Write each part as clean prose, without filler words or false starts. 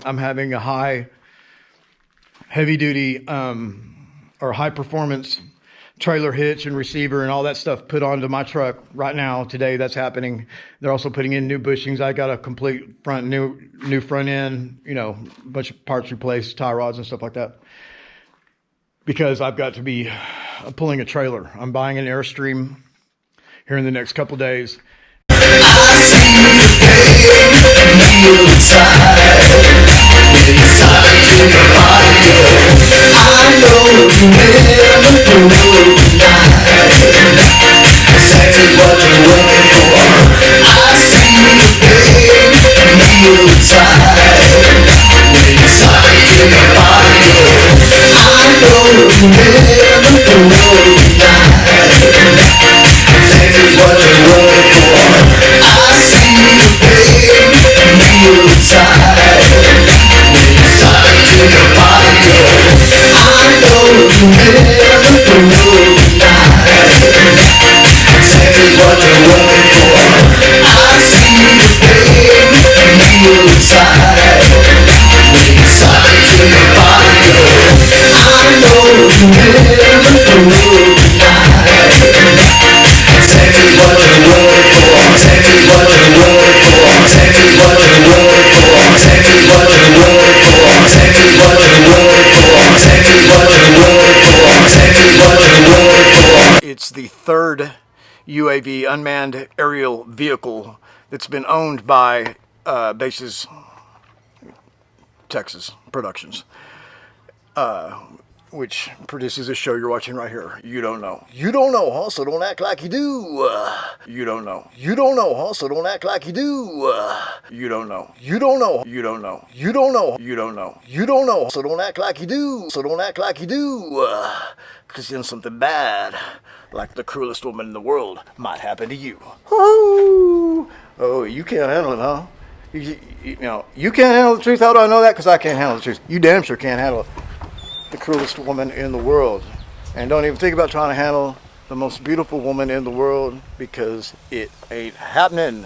I'm having a heavy duty or high performance trailer hitch and receiver and all that stuff put onto my truck right now. Today that's happening. They're also putting in new bushings. I got a complete new front end, you know, a bunch of parts replaced, tie rods and stuff like that, because I've got to be pulling a trailer. I'm buying an Airstream here in the next couple days. It's the third UAV, unmanned aerial vehicle, that's been owned by Bases Texas Productions, which produces this show you're watching right here. You don't know. You don't know, huh? So don't act like you do. You don't know. You don't know, huh? So don't act like you do. You don't know. You don't know. You don't know. You don't know. You don't know. You don't know. So don't act like you do. So don't act like you do. Because then something bad, like the cruelest woman in the world, might happen to you. Oh, you can't handle it, huh? You know, you can't handle the truth. How do I know that? Because I can't handle the truth. You damn sure can't handle the cruelest woman in the world. And don't even think about trying to handle the most beautiful woman in the world, because it ain't happening.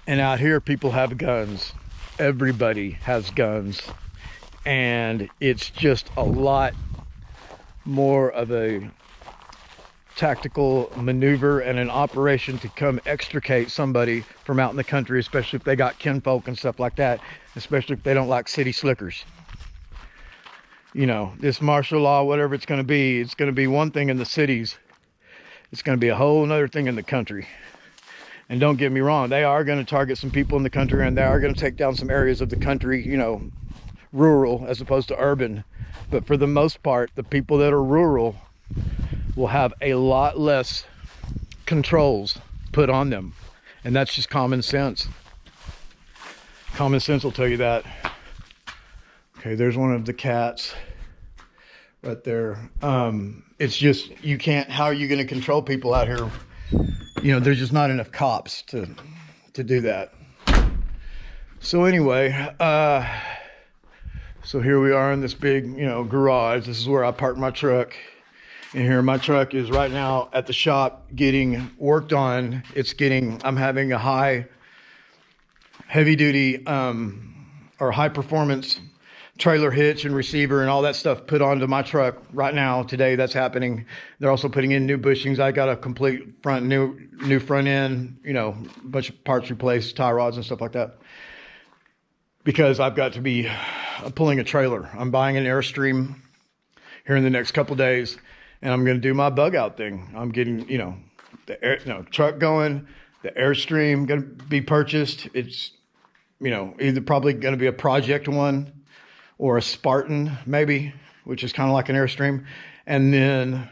And out here, people have guns. Everybody has guns. And it's just a lot more of a tactical maneuver and an operation to come extricate somebody from out in the country, especially if they got kinfolk and stuff like that, especially if they don't like city slickers. You know, this martial law, whatever it's going to be one thing in the cities. It's going to be a whole nother thing in the country. And don't get me wrong, they are going to target some people in the country, and they are going to take down some areas of the country, you know, rural as opposed to urban. But for the most part, the people that are rural will have a lot less controls put on them. And that's just common sense. Common sense will tell you that. Okay, there's one of the cats right there. It's just, you can't, how are you going to control people out here? You know, there's just not enough cops to do that. So anyway, so here we are in this big, you know, garage. This is where I park my truck. And here my truck is right now at the shop getting worked on. I'm having a heavy duty or high performance trailer hitch and receiver and all that stuff put onto my truck right now. Today that's happening. They're also putting in new bushings. I got a complete new front end, you know, a bunch of parts replaced, tie rods and stuff like that, because I've got to be pulling a trailer. I'm buying an Airstream here in the next couple days, and I'm going to do my bug out thing. I'm getting, you know, the truck going, the Airstream going to be purchased. It's, you know, either probably going to be a project one or a Spartan maybe, which is kind of like an Airstream. And then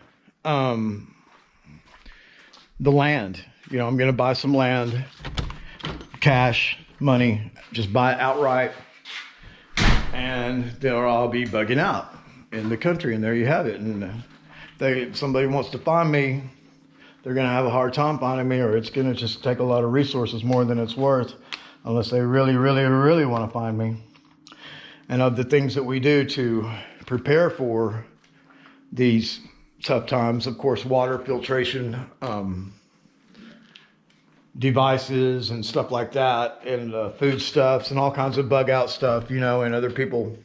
the land, you know, I'm going to buy some land, cash, money, just buy it outright. And they'll all be bugging out in the country, and there you have it. And if somebody wants to find me, they're going to have a hard time finding me, or it's going to just take a lot of resources more than it's worth, unless they really, really, really want to find me. And of the things that we do to prepare for these tough times, of course, water filtration, devices and stuff like that, and foodstuffs and all kinds of bug out stuff, and other people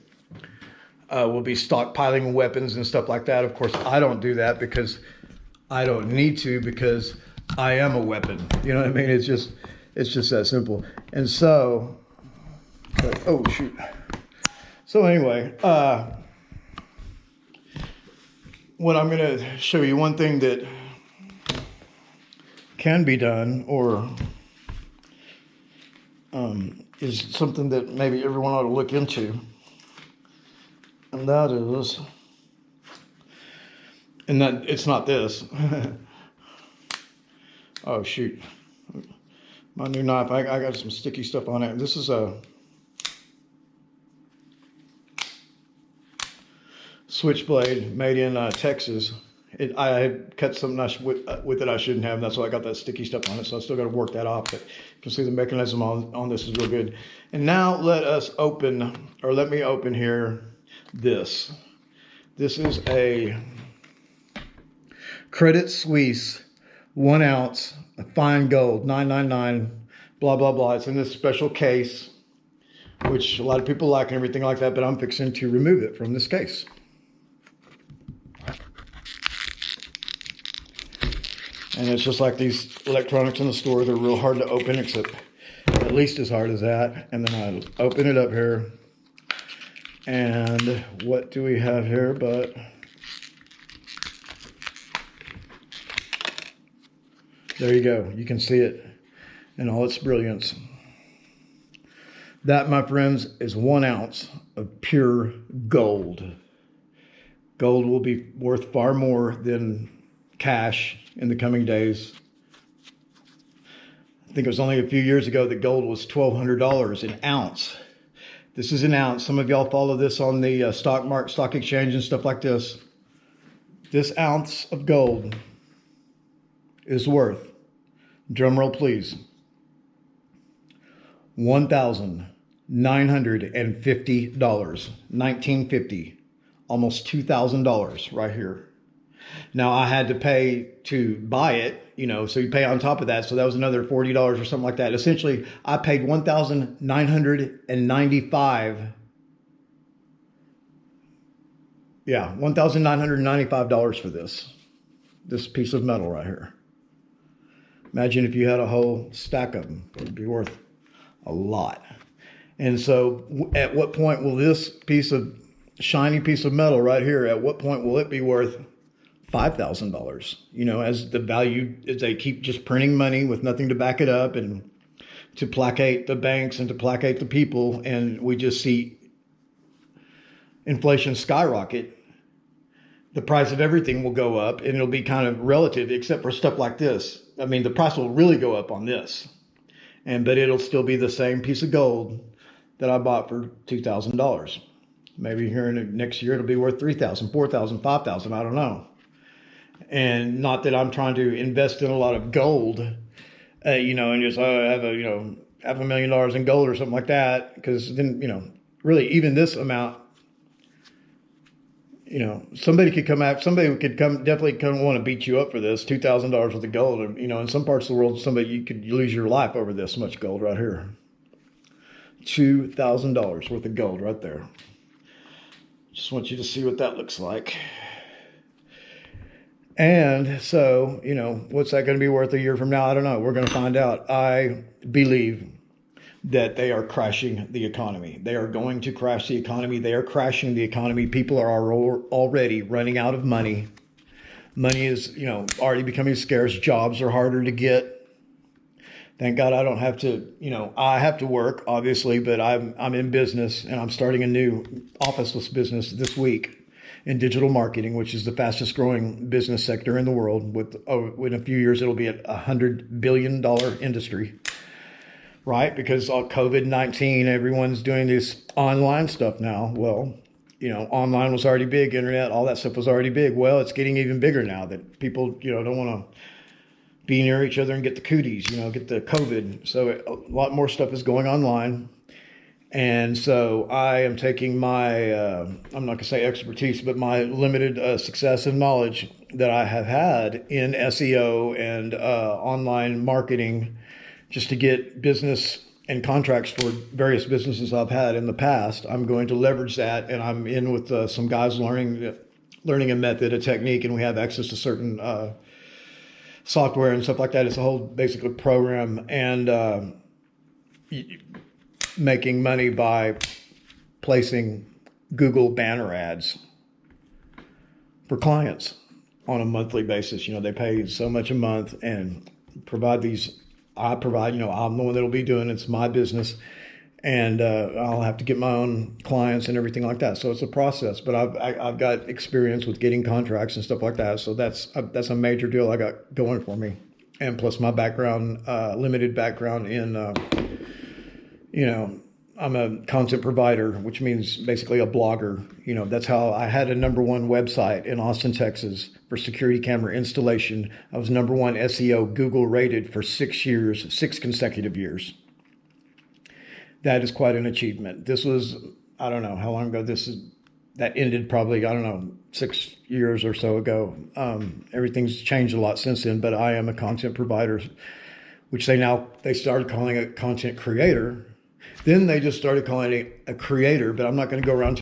will be stockpiling weapons and stuff like that. Of course, I don't do that because I don't need to, because I am a weapon. You know what I mean? It's just that simple. And so, oh shoot. So anyway, what I'm going to show you, one thing that can be done, or is something that maybe everyone ought to look into, and that is, and that it's not this. Oh shoot, my new knife, I got some sticky stuff on it. This is a switchblade made in Texas. I had cut something with it I shouldn't have, and that's why I got that sticky stuff on it, so I still got to work that off, but you can see the mechanism on this is real good. And now let me open here this. This is a Credit Suisse 1 ounce fine gold, 999, blah, blah, blah. It's in this special case, which a lot of people like and everything like that, but I'm fixing to remove it from this case. And it's just like these electronics in the store. They're real hard to open, except at least as hard as that. And then I open it up here. And what do we have here but there you go. You can see it in all its brilliance. That, my friends, is 1 ounce of pure gold. Gold will be worth far more than cash in the coming days. I think it was only a few years ago that gold was $1,200 an ounce. This is an ounce. Some of y'all follow this on the stock exchange and stuff like this. This ounce of gold is worth, drumroll please, $1,950. $1,950. Almost $2,000 right here. Now, I had to pay to buy it, so you pay on top of that. So that was another $40 or something like that. Essentially, I paid $1,995. Yeah, $1,995 for this piece of metal right here. Imagine if you had a whole stack of them. It would be worth a lot. And so at what point will this shiny piece of metal right here, at what point will it be worth $5,000? As the value, as they keep just printing money with nothing to back it up, and to placate the banks and to placate the people, and we just see inflation skyrocket. The price of everything will go up, and it'll be kind of relative, except for stuff like this. I mean, the price will really go up on this, but it'll still be the same piece of gold that I bought for $2,000. Maybe here in the next year, it'll be worth $3,000, $4,000, $5,000. I don't know. And not that I'm trying to invest in a lot of gold, and just have $500,000 in gold or something like that. Because then, really, even this amount, somebody could definitely come want to beat you up for this $2,000 worth of gold. And, in some parts of the world, you could lose your life over this much gold right here. $2,000 worth of gold right there. Just want you to see what that looks like. And so, what's that going to be worth a year from now? I don't know. We're going to find out. I believe that they are crashing the economy. They are going to crash the economy. They are crashing the economy. People are already running out of money. Money is, already becoming scarce. Jobs are harder to get. Thank God I don't have to, I have to work, obviously, but I'm in business, and I'm starting a new officeless business this week in digital marketing, which is the fastest growing business sector in the world. In a few years, it'll be a $100 billion industry, right? Because of COVID-19, everyone's doing this online stuff now. Well, online was already big, internet, all that stuff was already big. Well, it's getting even bigger now that people, don't want to be near each other and get the cooties, get the COVID. So a lot more stuff is going online. And so I am taking my, I'm not going to say expertise, but my limited success and knowledge that I have had in SEO and online marketing just to get business and contracts for various businesses I've had in the past. I'm going to leverage that, and I'm in with some guys learning a method, a technique, and we have access to certain software and stuff like that. It's a whole basically program, and making money by placing Google banner ads for clients on a monthly basis. They pay so much a month and provide these. I provide, I'm the one that'll be doing it. It's my business, and I'll have to get my own clients and everything like that. So it's a process, but I've got experience with getting contracts and stuff like that. So that's a major deal I got going for me. And plus my background, limited background in, I'm a content provider, which means basically a blogger. That's how I had a #1 website in Austin, Texas for security camera installation. I was #1 SEO Google rated for 6 years, 6 consecutive years. That is quite an achievement. This was, I don't know how long ago that ended, probably, I don't know, 6 years or so ago. Everything's changed a lot since then, but I am a content provider, which they started calling it content creator. Then they just started calling it a creator, but I'm not going to go around